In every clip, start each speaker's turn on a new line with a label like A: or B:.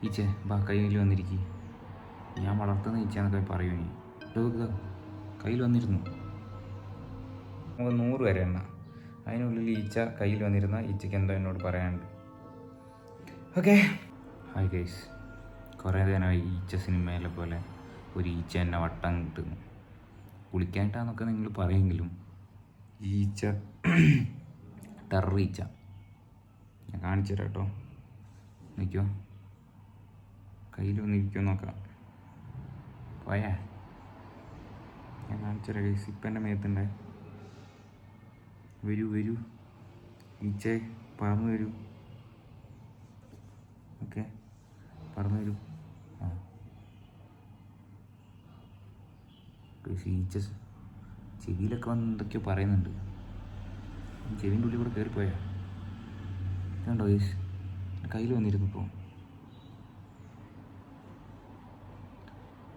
A: ഈച്ചേ ബാ കയ്യിൽ വന്നിരിക്കും. ഞാൻ വളർത്തുന്ന ഈച്ചയെന്നൊക്കെ പറയൂ. നീ കയ്യിൽ വന്നിരുന്നു. നമുക്ക് 100 വരെ എണ്ണ. അതിനുള്ളിൽ ഈച്ച കയ്യിൽ വന്നിരുന്ന ഈച്ചയ്ക്ക് എന്തോ എന്നോട് പറയാനുണ്ട്. Okay, hi guys. കുറേ നേരമായി ഈച്ച സിനിമയിലെ പോലെ ഒരു ഈച്ച എന്നെ വട്ടം കിട്ടുന്നു. കുളിക്കാനായിട്ടാന്നൊക്കെ നിങ്ങൾ പറയുമെങ്കിലും ഈച്ച ടെറർ ഈച്ച ഞാൻ കാണിച്ചു തരാം കേട്ടോ. നിൽക്കുമോ? കയ്യിൽ വന്നിരിക്കുമോ നോക്കാം. പോയാ ഞാൻ കാണിച്ചു തരാം ഗൈസ്. ഇപ്പം എൻ്റെ മേത്തുണ്ടേ. വരൂ വരൂ ഈച്ചേ, പറന്നു വരൂ. ഓക്കെ, പറന്നു വരൂ. ആ ഈച്ച ചെവിയിലൊക്കെ വന്ന് എന്തൊക്കെയോ പറയുന്നുണ്ട്. ചെവിൻ്റെ ഉള്ളിൽ കൂടെ കയറിപ്പോയാ. ഇതുണ്ടോ ഗൈസ്, കയ്യിൽ വന്നിരുന്നു. ഇപ്പോൾ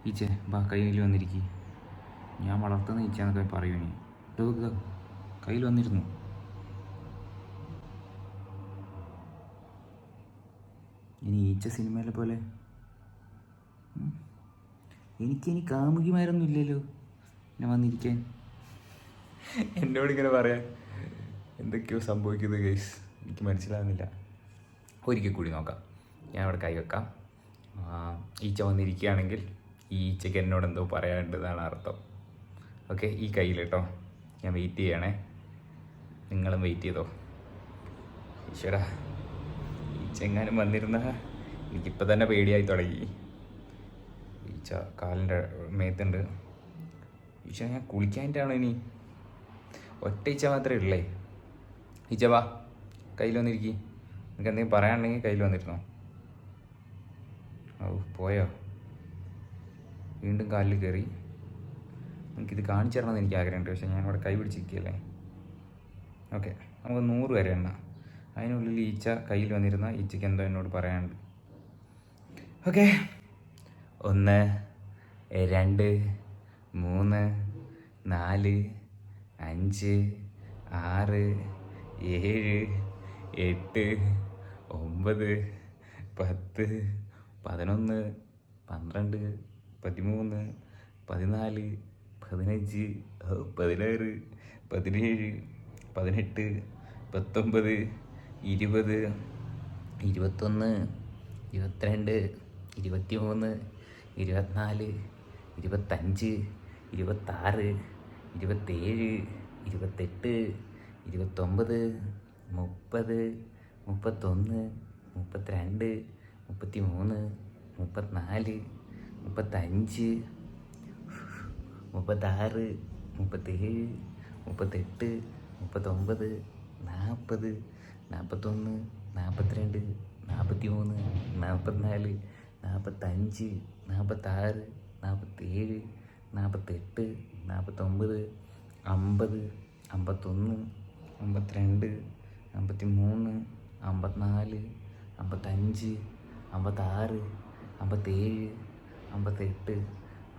A: ഈച്ചേ ബാ കയ്യിൽ വന്നിരിക്കും. ഞാൻ വളർത്തുന്ന ഈച്ചയെന്നൊക്കെ പറയൂ. നീ കയ്യിൽ വന്നിരുന്നു. ഇനി ഈച്ച സിനിമയിലെ പോലെ എനിക്കിനി കാമുകിമാരൊന്നും ഇല്ലല്ലോ ഞാൻ വന്നിരിക്കാൻ. എന്നോടിങ്ങനെ പറയാൻ എന്തൊക്കെയോ സംഭവിക്കുന്നത് ഗൈസ്, എനിക്ക് മനസ്സിലാകുന്നില്ല. ഒരിക്കൽ കൂടി നോക്കാം. ഞാൻ അവിടെ കൈ വെക്കാം. ഈച്ച വന്നിരിക്കുകയാണെങ്കിൽ ഈ ഈച്ചയ്ക്ക് എന്നോട് എന്തോ പറയാനുണ്ടെന്നാണ് അർത്ഥം. ഓക്കെ, ഈ കയ്യിൽ കേട്ടോ. ഞാൻ വെയിറ്റ് ചെയ്യണേ, നിങ്ങളും വെയിറ്റ് ചെയ്തോ. ഈശ്വര, ഈച്ച എങ്ങാനും വന്നിരുന്ന എനിക്കിപ്പോൾ തന്നെ പേടിയായി തുടങ്ങി. ഈച്ച കാലിൻ്റെ മേത്തുണ്ട്. ഈച്ച ഞാൻ കുളിക്കാനായിട്ടാണോ ഇനി? ഒറ്റ ഈച്ച മാത്രമേ ഉള്ളേ. ഈച്ച വാ കയ്യിൽ വന്നിരിക്കും. നിങ്ങൾക്ക് എന്തെങ്കിലും പറയാനുണ്ടെങ്കിൽ കയ്യിൽ വന്നിരുന്നോ. ഓ പോയോ? വീണ്ടും കാലിൽ കയറി. എനിക്കിത് കാണിച്ചു തരണമെന്ന് എനിക്ക് ആഗ്രഹമുണ്ട്, പക്ഷേ ഞാൻ അവിടെ കൈ പിടിച്ചിരിക്കുകയല്ലേ. ഓക്കെ, നമുക്ക് 100 വരെ എണ്ണ. അതിനുള്ളിൽ ഈച്ച കയ്യിൽ വന്നിരുന്ന ഈച്ചയ്ക്ക് എന്തോ എന്നോട് പറയാനുണ്ട്. ഓക്കെ, 1 2 3 4 5 6 7 8 9 10 11 12 13 14 15 16 17 18 19 20 21 22 23 24 25 26 27 28 29 30 31 32 33 34 35 36 37 38 39 40 41 42 43 44 45 46 47 48 49 50 51 52 53 54 55 56 57 58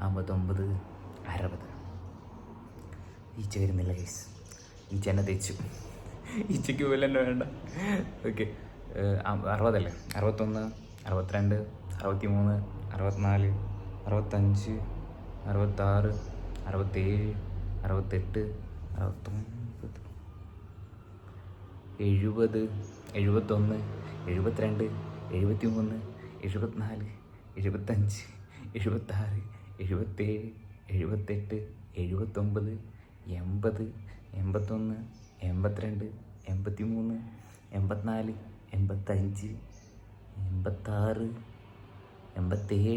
A: 59 60. ഈച്ച വരുന്നില്ല ഗൈസ്. ഈച്ച എന്നെ തേച്ചു. ഈച്ചയ്ക്ക് പോലെ തന്നെ വേണ്ട. ഓക്കെ, 60 അല്ലേ? 61 62 63 64 65 66 67 68 69 70 71 72 73 74 75 76 77 78 79 80 81 82 83 84 85 86 87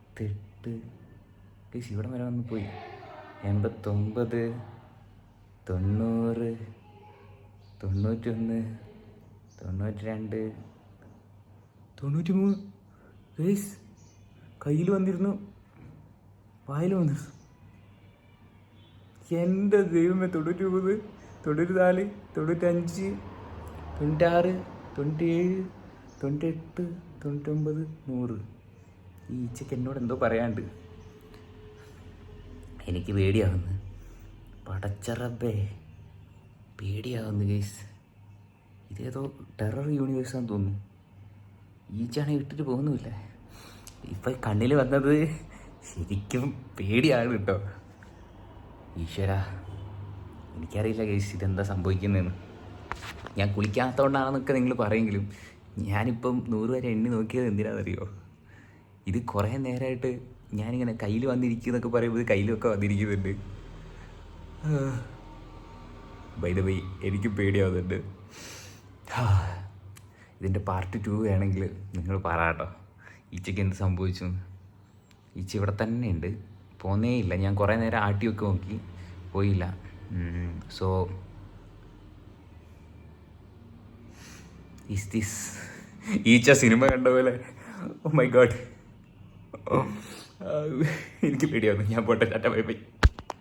A: 88 ഇവിടെ വരെ വന്ന് പോയി. 89 90 91 92 93 ഗൈസ്, കയ്യിൽ വന്നിരുന്നു, വായിൽ വന്നിരുന്നു. എൻ്റെ ദൈവമേ, 93 94 95 96 97 98 99 100. ഈ ഈച്ചയ്ക്ക് എന്നോട് എന്തോ പറയാനുണ്ട്. എനിക്ക് പേടിയാവുന്നു. പടച്ചറബേ, പേടിയാവുന്നു ഗൈസ്. ഇതേതോ ടെറർ യൂണിവേഴ്സാന്ന് തോന്നുന്നു. ഈച്ചയാണെങ്കിൽ ഇട്ടിട്ട് പോകുന്നുമില്ല. ഇപ്പം കണ്ണിൽ വന്നത് ശരിക്കും പേടിയാണ് കേട്ടോ. ഈശ്വരാ, എനിക്കറിയില്ല കേസ് ഇതെന്താ സംഭവിക്കുന്നതെന്ന്. ഞാൻ കുളിക്കാത്തതുകൊണ്ടാണെന്നൊക്കെ നിങ്ങൾ പറയുമെങ്കിലും ഞാനിപ്പം 100 വരെ എണ്ണി നോക്കിയത് എന്തിനാണെന്നറിയോ? ഇത് കുറേ നേരമായിട്ട് ഞാനിങ്ങനെ കയ്യിൽ വന്നിരിക്കുന്നൊക്കെ പറയുമ്പോൾ കയ്യിലൊക്കെ വന്നിരിക്കുന്നുണ്ട്. ബൈ ദ വൈ എനിക്ക് പേടിയാവുന്നുണ്ട്. ഇതിൻ്റെ പാർട്ട് 2 വേണമെങ്കിൽ നിങ്ങൾ പറ കേട്ടോ, ഈച്ചയ്ക്ക് എന്ത് സംഭവിച്ചു. ഈച്ച ഇവിടെ തന്നെ ഉണ്ട്, പോന്നേ ഇല്ല. ഞാൻ കുറേ നേരം ആട്ടിയൊക്കെ നോക്കി, പോയില്ല. സോ ഈസ് ദിസ് ഈച്ച സിനിമ കണ്ട പോലെ? ഓ മൈ ഗോഡ്, എനിക്ക് പേടിയാവുന്നു. ഞാൻ പോട്ടെ, ടാറ്റ ബൈ ബൈ.